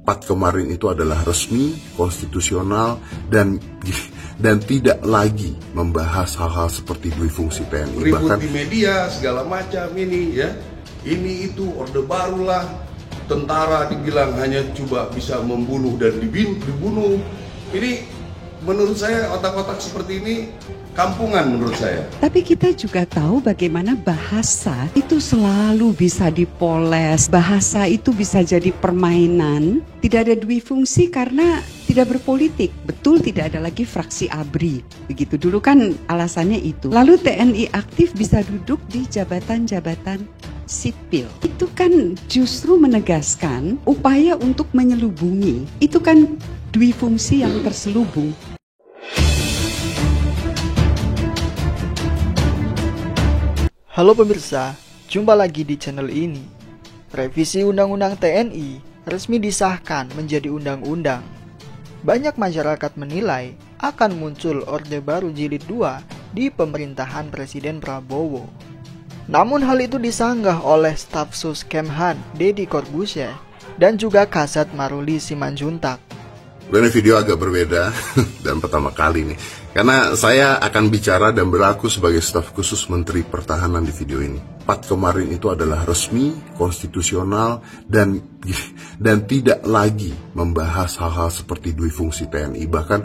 4 kemarin itu adalah resmi, konstitusional, dan tidak lagi membahas hal-hal seperti duifungsi TNI. Ribut di media segala macam ini ya, ini itu orde baru lah, tentara dibilang hanya coba bisa membunuh dan dibunuh. Ini menurut saya otak-otak seperti ini kampungan menurut saya. Tapi kita juga tahu bagaimana bahasa itu selalu bisa dipoles, bahasa itu bisa jadi permainan, tidak ada duifungsi karena tidak berpolitik. Betul, tidak ada lagi fraksi ABRI. Begitu dulu kan alasannya itu. Lalu TNI aktif bisa duduk di jabatan-jabatan sipil. Itu kan justru menegaskan upaya untuk menyelubungi. Itu kan duifungsi yang terselubung. Halo pemirsa, jumpa lagi di channel ini. Revisi Undang-Undang TNI resmi disahkan menjadi undang-undang. Banyak masyarakat menilai akan muncul Orde Baru Jilid 2 di pemerintahan Presiden Prabowo. Namun hal itu disanggah oleh staf sus Kemhan Deddy Corbuzier dan juga Kasat Maruli Simanjuntak. Ini video agak berbeda dan pertama kali nih, karena saya akan bicara dan berlaku sebagai staf khusus Menteri Pertahanan di video ini. 4 kemarin itu adalah resmi, konstitusional, dan tidak lagi membahas hal-hal seperti duifungsi TNI. Bahkan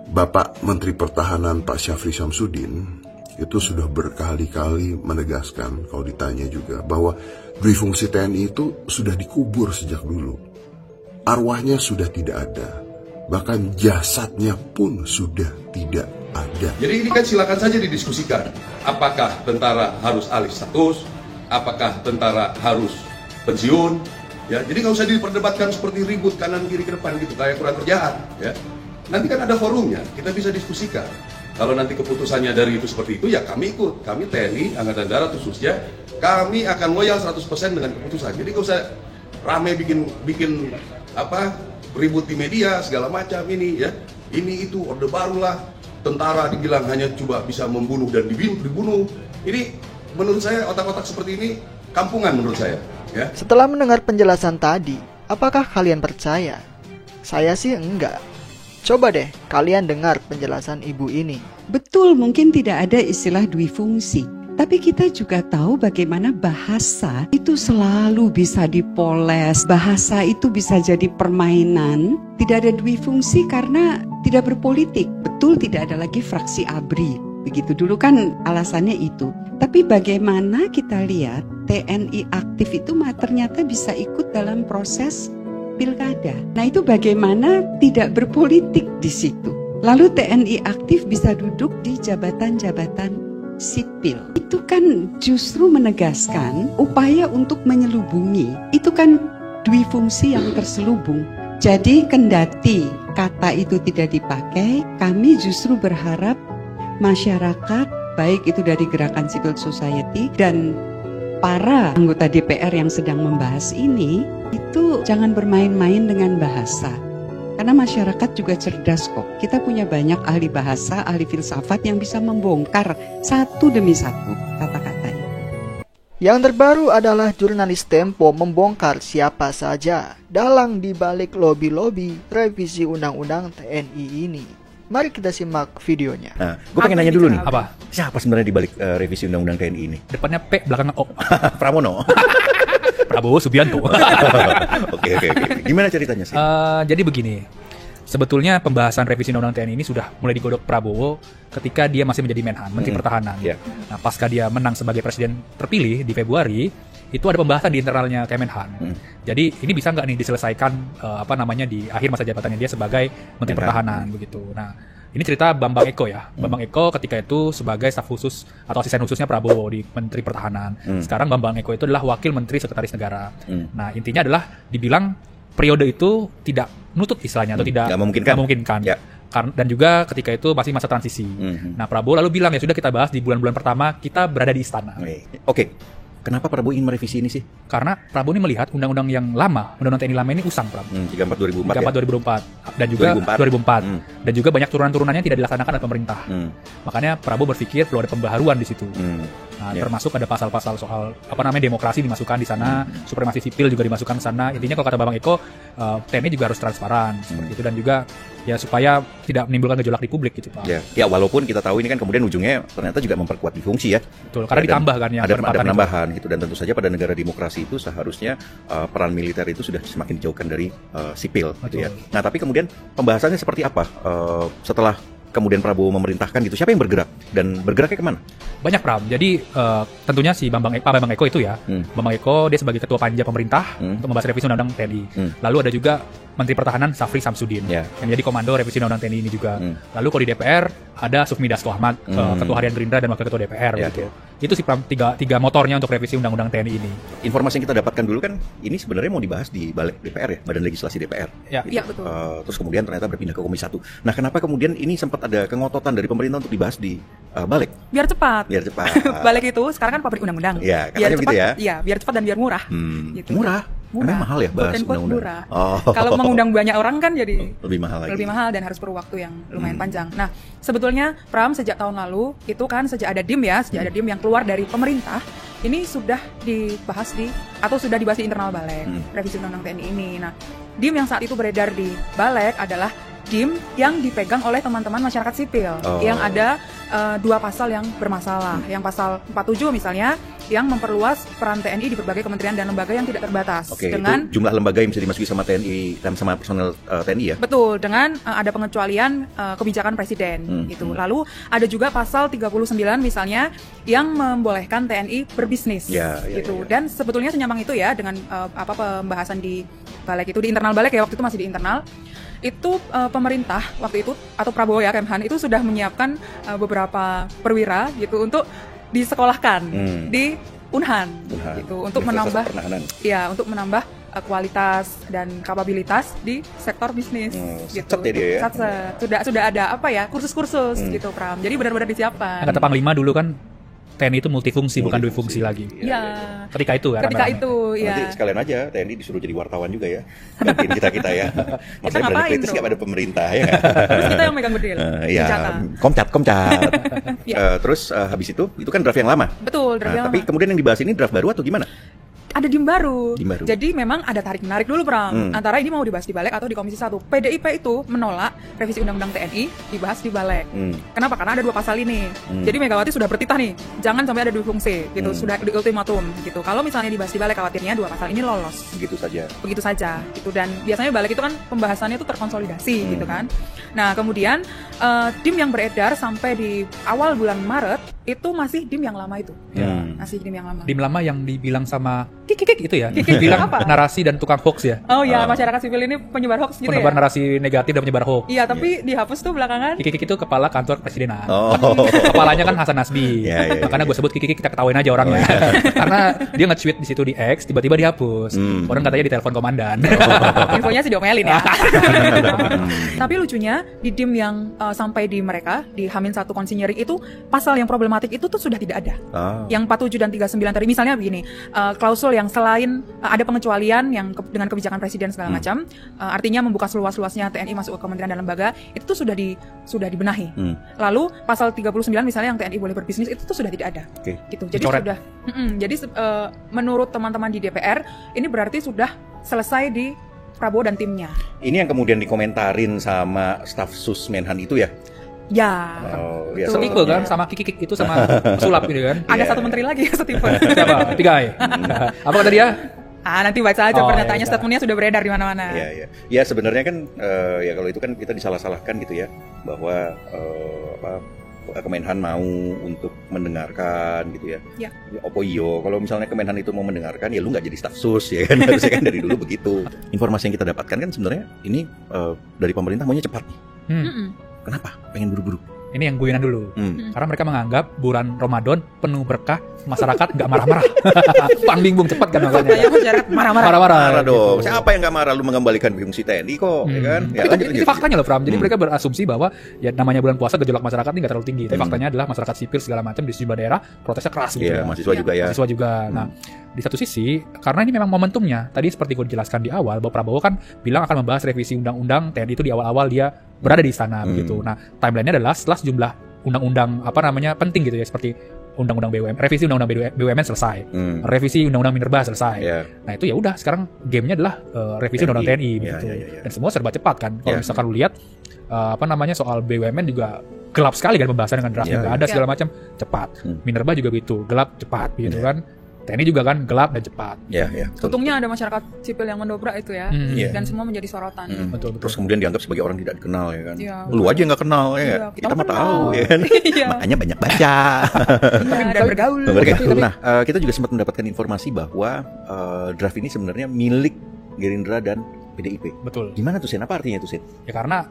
Bapak Menteri Pertahanan Pak Syafri Syamsuddin itu sudah berkali-kali menegaskan, kalau ditanya juga, bahwa duifungsi TNI itu sudah dikubur sejak dulu. Arwahnya sudah tidak ada. Bahkan jasadnya pun sudah tidak ada. Jadi ini kan silakan saja didiskusikan. Apakah tentara harus alih status? Apakah tentara harus pensiun? Ya, jadi nggak usah diperdebatkan seperti ribut kanan kiri ke depan gitu, kayak kurang kerjaan. Ya, nanti kan ada forumnya, kita bisa diskusikan. Kalau nanti keputusannya dari itu seperti itu, ya kami ikut. Kami TNI, Angkatan Darat khususnya, kami akan loyal 100% dengan keputusan. Jadi nggak usah rame bikin ribut di media segala macam ini ya, ini itu orde baru lah, tentara dibilang hanya coba bisa membunuh dan dibunuh. Ini menurut saya otak-otak seperti ini kampungan menurut saya ya. Setelah mendengar penjelasan tadi, apakah kalian percaya? Saya sih enggak. Coba deh kalian dengar penjelasan ibu ini. Betul, mungkin tidak ada istilah duifungsi. Tapi kita juga tahu bagaimana bahasa itu selalu bisa dipoles, bahasa itu bisa jadi permainan, tidak ada duifungsi karena tidak berpolitik. Betul, tidak ada lagi fraksi ABRI. Begitu dulu kan alasannya itu. Tapi bagaimana kita lihat TNI aktif itu ternyata bisa ikut dalam proses pilkada. Nah itu bagaimana tidak berpolitik di situ. Lalu TNI aktif bisa duduk di jabatan-jabatan sipil. Itu kan justru menegaskan upaya untuk menyelubungi. Itu kan duifungsi yang terselubung. Jadi kendati kata itu tidak dipakai, kami justru berharap masyarakat, baik itu dari gerakan civil society dan para anggota DPR yang sedang membahas ini, itu jangan bermain-main dengan bahasa. Karena masyarakat juga cerdas kok. Kita punya banyak ahli bahasa, ahli filsafat yang bisa membongkar satu demi satu kata-katanya. Yang terbaru adalah jurnalis Tempo membongkar siapa saja dalang dibalik lobi-lobi revisi Undang-Undang TNI ini. Mari kita simak videonya. Nah, gue pengen nanya dulu nih. Apa? Siapa sebenarnya dibalik revisi Undang-Undang TNI ini? Depannya P, belakangnya O. Pramono. Prabowo Subianto. Oke. Gimana ceritanya sih? Jadi begini, sebetulnya pembahasan revisi Undang-Undang TNI ini sudah mulai digodok Prabowo ketika dia masih menjadi Menhan, Menteri Pertahanan. Yeah. Nah, pasca dia menang sebagai presiden terpilih di Februari, itu ada pembahasan di internalnya Kemenhan. Jadi ini bisa nggak nih diselesaikan di akhir masa jabatannya dia sebagai Menteri Pertahanan begitu. Nah, ini cerita Bambang Eko ya. Bambang Eko ketika itu sebagai staf khusus atau asisten khususnya Prabowo di Menteri Pertahanan. Sekarang Bambang Eko itu adalah wakil Menteri Sekretaris Negara. Nah, intinya adalah dibilang periode itu tidak nutup istilahnya atau tidak memungkinkan. Ya. Dan juga ketika itu masih masa transisi. Nah, Prabowo lalu bilang ya sudah kita bahas di bulan-bulan pertama kita berada di istana. Oke. Kenapa Prabowo ingin merevisi ini sih? Karena Prabowo ini melihat undang-undang yang lama, undang-undang TNI lama ini usang, Pram. 34 2004 34 2004 dan juga 2004. Dan juga banyak turunan-turunannya tidak dilaksanakan oleh pemerintah. Makanya Prabowo berpikir perlu ada pembaharuan di situ. Nah, termasuk ada pasal-pasal soal demokrasi dimasukkan di sana, supremasi sipil juga dimasukkan ke sana. Intinya kalau kata Bang Eko, TNI juga harus transparan seperti itu, dan juga ya supaya tidak menimbulkan gejolak di publik gitu, Pak. Ya, walaupun kita tahu ini kan kemudian ujungnya ternyata juga memperkuat di fungsi ya. Betul, karena ditambah kan yang ada penambahan gitu, dan tentu saja pada negara demokrasi itu seharusnya peran militer itu sudah semakin dijauhkan dari sipil gitu ya. Nah, tapi kemudian pembahasannya seperti apa setelah kemudian Prabowo memerintahkan gitu, siapa yang bergerak dan bergeraknya kemana? Banyak, Pram. Jadi tentunya si Bambang Eko itu ya, Bambang Eko dia sebagai ketua panja pemerintah untuk membahas revisi undang-undang TNI. Lalu ada juga Menteri Pertahanan Safri Samsudin yang jadi komando revisi undang-undang TNI ini juga. Lalu kalau di DPR ada Sufmi Dasko Ahmad, ketua harian Gerindra dan wakil ketua DPR gitu. Itu sih, Pram, tiga motornya untuk revisi undang-undang TNI ini. Informasi yang kita dapatkan dulu kan ini sebenarnya mau dibahas di balik DPR ya, Badan Legislasi DPR. Iya, betul. Terus kemudian ternyata berpindah ke Komisi 1. Nah, kenapa kemudian ini sempat ada kengototan dari pemerintah untuk dibahas di balik? Biar cepat. Balik itu sekarang kan pabrik undang-undang. Iya, biar katanya cepat, gitu ya. Iya, biar cepat dan biar murah. Gitu. Murah? Emang mahal ya bahas undang-undang? Murah. Kalau mengundang banyak orang kan jadi lebih mahal lagi. Lebih mahal dan harus perlu waktu yang lumayan panjang. Nah, sebetulnya Pram sejak tahun lalu itu kan sejak ada DIM yang keluar dari pemerintah, ini sudah dibahas atau sudah dibahas di internal Balek, revisi undang-undang TNI ini. Nah, DIM yang saat itu beredar di Balek adalah DIM yang dipegang oleh teman-teman masyarakat sipil, yang ada dua pasal yang bermasalah. Yang pasal 47 misalnya, yang memperluas peran TNI di berbagai kementerian dan lembaga yang tidak terbatas. Dengan itu jumlah lembaga yang bisa dimasuki sama TNI dan sama personel TNI ya? Betul, dengan ada pengecualian kebijakan presiden gitu. Lalu ada juga pasal 39 misalnya yang membolehkan TNI berbisnis gitu. Dan sebetulnya senyampang itu ya dengan pembahasan di Balek itu, di internal Balek ya, waktu itu masih di internal. Itu pemerintah waktu itu atau Prabowo ya, Kemhan itu sudah menyiapkan beberapa perwira gitu untuk disekolahkan di Unhan gitu, untuk menambah kualitas dan kapabilitas di sektor bisnis gitu. Sudah ada kursus-kursus gitu, Pram. Jadi benar-benar disiapkan. Kata Panglima dulu kan TNI itu multifungsi, bukan dua fungsi lagi. Iya. Ketika itu kan. Nanti sekalian aja TNI disuruh jadi wartawan juga ya. Gantiin kita ya. Maksudnya berani kritis nggak pada pemerintah ya. Terus kita yang megang bedil. Iya. Komcat. Terus habis itu kan draft yang lama. Betul, draft yang lama. Tapi kemudian yang dibahas ini draft baru atau gimana? Ada DIM baru. Jadi memang ada tarik-menarik dulu, Pram. Antara ini mau dibahas di Balek atau di Komisi 1. PDIP itu menolak revisi Undang-Undang TNI dibahas di Balek. Kenapa? Karena ada dua pasal ini. Jadi Megawati sudah bertitah nih, jangan sampai ada dua fungsi gitu. Sudah di ultimatum gitu. Kalau misalnya dibahas di Balek, khawatirnya dua pasal ini lolos. Begitu saja gitu. Dan biasanya Balek itu kan pembahasannya itu terkonsolidasi gitu kan. Nah, kemudian DIM yang beredar sampai di awal bulan Maret itu masih DIM yang lama itu. Masih DIM yang lama. DIM lama yang dibilang sama Kikik itu ya. Bilang narasi dan tukang hoax ya. Oh iya, masyarakat sipil ini penyebar hoax gitu ya. Penyebar narasi negatif dan penyebar hoax. Iya, tapi dihapus tuh belakangan. Kikik itu kepala kantor presidenan. Kepalanya kan Hasan Nasbi. Makanya gue sebut Kikik, kita ketawain aja orangnya. Karena dia nge-tweet di situ di X, tiba-tiba dihapus. Orang katanya ditelepon komandan. Infonya sih diomelin ya. Tapi lucunya di DIM yang sampai di mereka di H-1 konsinyering itu pasal yang problematik itu tuh sudah tidak ada. Yang 47 dan 39 tadi misalnya begini, klausul yang selain ada pengecualian yang dengan kebijakan presiden segala macam, artinya membuka seluas-luasnya TNI masuk ke kementerian dan lembaga, itu tuh sudah dibenahi. Lalu pasal 39 misalnya yang TNI boleh berbisnis itu tuh sudah tidak ada. Gitu. Jadi sudah menurut teman-teman di DPR ini berarti sudah selesai di Prabowo dan timnya. Ini yang kemudian dikomentarin sama staf Sus Menhan itu ya? Ya. Setipe kan sama Kikik itu sama sulap gitu kan. Ada satu menteri lagi ya setipe. Siapa? Tiga ya? Apa kata dia? Nanti baca aja pernyataannya, statementnya sudah beredar di mana-mana. Iya. Ya sebenarnya kan ya kalau itu kan kita disalah-salahkan gitu ya, bahwa Kemenhan mau untuk mendengarkan gitu ya. Opo iyo, kalau misalnya Kemenhan itu mau mendengarkan ya lu nggak jadi staf sus ya kan, harusnya kan dari dulu begitu. Informasi yang kita dapatkan kan sebenarnya ini dari pemerintah maunya cepat nih. Kenapa? Pengen buru-buru? ini yang guyonan dulu. Karena mereka menganggap bulan Ramadan penuh berkah, masyarakat nggak marah-marah. Pang bingung cepat kan makanya. Masyarakat marah-marah. Marah dong. Siapa yang nggak marah lu mengembalikan fungsi TNI kok, ya kan? Ya, Ini faktanya loh, Pram. Jadi mereka berasumsi bahwa ya namanya bulan puasa gejolak masyarakat ini nggak terlalu tinggi. Tapi faktanya adalah masyarakat sipil segala macam di sejumlah daerah protesnya keras gitu. Iya, mahasiswa juga ya. Mahasiswa juga. Nah, di satu sisi karena ini memang momentumnya. Tadi seperti gue dijelaskan di awal bahwa Prabowo kan bilang akan membahas revisi undang-undang TNI itu di awal-awal dia berada di sana begitu. Nah, timelinenya adalah setelah sejumlah undang-undang penting gitu ya, seperti undang-undang BUMN, revisi undang-undang BUMN selesai, revisi undang-undang Minerba selesai. Nah itu ya udah, sekarang gamenya adalah revisi undang-undang TNI gitu. Dan semua serba cepat kan. Kalau misalkan lu lihat soal BUMN juga gelap sekali kan pembahasan dengan draftnya, nggak ada segala macam, cepat. Minerba juga begitu, gelap cepat gitu kan. TNI juga kan gelap dan cepat. Untungnya ada masyarakat sipil yang mendobrak itu ya, dan semua menjadi sorotan. Betul. Terus kemudian dianggap sebagai orang tidak dikenal ya kan. Lu aja nggak kenal ya. Kita mah tahu ya kan. Makanya banyak baca. Dan bergaul. Nah, kita juga sempat mendapatkan informasi bahwa draft ini sebenarnya milik Gerindra dan PDIP. Betul. Gimana tuh Sen? Apa artinya itu Sen? Ya karena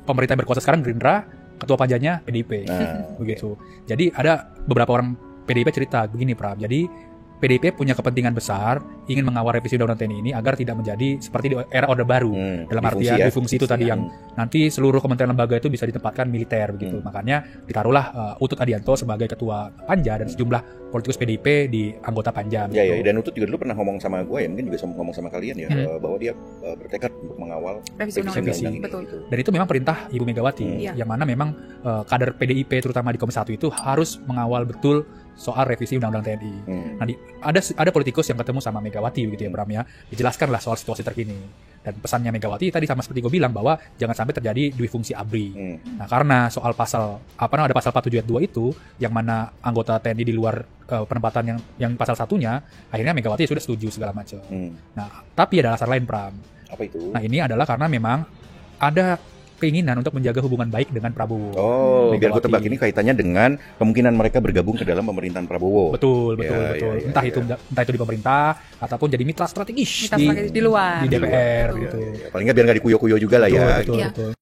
pemerintah yang berkuasa sekarang Gerindra, ketua panjanya PDIP. Begitu. Jadi ada beberapa orang PDIP cerita begini, Pram. Jadi PDIP punya kepentingan besar ingin mengawal revisi undang-undang TNI ini agar tidak menjadi seperti di era Orde Baru, dalam artian difungsi itu tadi yang nanti seluruh kementerian lembaga itu bisa ditempatkan militer begitu. Makanya ditaruhlah Utut Adianto sebagai ketua Panja dan sejumlah politikus PDIP di anggota Panja. Ya, dan Utut juga dulu pernah ngomong sama gue ya, mungkin juga ngomong sama kalian ya, bahwa dia bertekad untuk mengawal revisi undang-undang ini. Betul. Dan itu memang perintah Ibu Megawati, yang mana memang kader PDIP terutama di Komisi 1 itu harus mengawal betul soal revisi undang-undang TNI. Nah, ada politikus yang ketemu sama Megawati begitu ya, Bram ya, dijelaskanlah soal situasi terkini. Dan pesannya Megawati tadi sama seperti gue bilang bahwa jangan sampai terjadi dui fungsi ABRI. Nah, karena soal pasal ada pasal 47 ayat 2 itu yang mana anggota TNI di luar penempatan yang pasal satunya, akhirnya Megawati sudah setuju segala macam. Nah, tapi ada alasan lain, Pram. Apa itu? Nah, ini adalah karena memang ada keinginan untuk menjaga hubungan baik dengan Prabowo. Biar gue tebak ini kaitannya dengan kemungkinan mereka bergabung ke dalam pemerintahan Prabowo. Betul. Entah itu di pemerintah ataupun jadi mitra strategis di luar di DPR gitu. Paling nggak biar nggak dikuyo-kuyo juga lah ya. Betul.